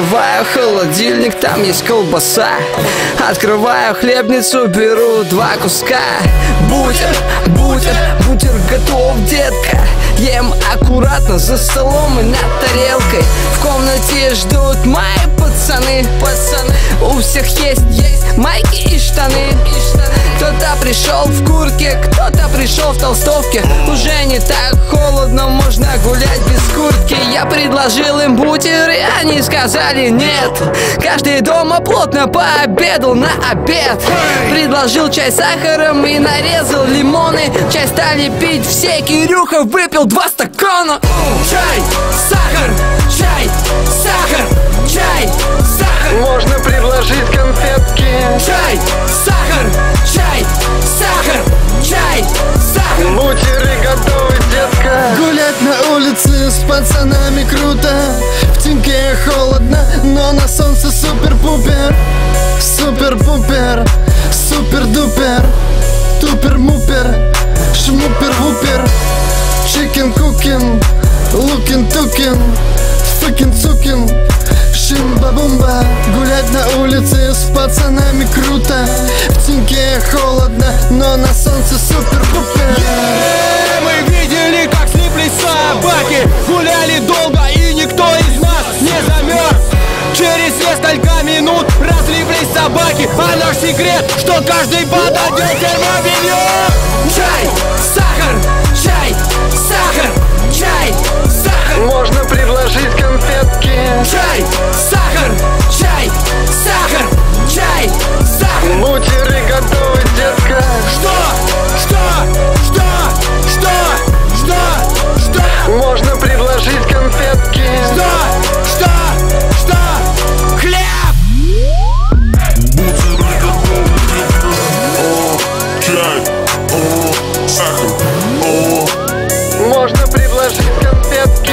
Открываю холодильник, там есть колбаса. Открываю хлебницу, беру 2 куска. Бутер готов, детка. Ем аккуратно за столом и над тарелкой. В комнате ждут мои пацаны. У всех есть майки и штаны. Кто-то пришел в куртке, кто-то пришел в толстовке. Уже не так холодно, можно гулять без куртки. Я предложил им бутеры, они сказали нет. Каждый дома плотно пообедал на обед. Предложил чай с сахаром и нарезал лимоны. Чай стали пить все, Кирюха выпил 2 стакана. Чай, сахар, чай, сахар, чай, сахар. Можно предложить конфетки. Чай, сахар, чай, сахар, чай, сахар. Бутеры готовы, детка. Гулять на улице с пацанами круто. В теньке холодно, но на солнце супер-пупер. Супер-пупер, супер-дупер. Тупер-мупер, шмупер-вупер. Чикен-кукен, лукин-тукен, фыкен-цукен, шимба-бумба. Гулять на улице с пацанами круто. В теньке холодно, но на солнце супер-пупер. Мы видели, как слиплись собаки. Гуляли долго, и никто из нас не замерз. Через несколько минут разлиплись собаки. А наш секрет, что каждый подойдет термобелье. Чай, сахар, чай, сахар, чай, сахар. Можно предложить конфетки. Чай, сахар, чай, сахар, чай, сахар. Бутеры готовы, детка. Что? Можно предложить конфетки. Хлеб! Бутеры готовы, детка. О, чай, о, сахар, о. Можно предложить конфетки.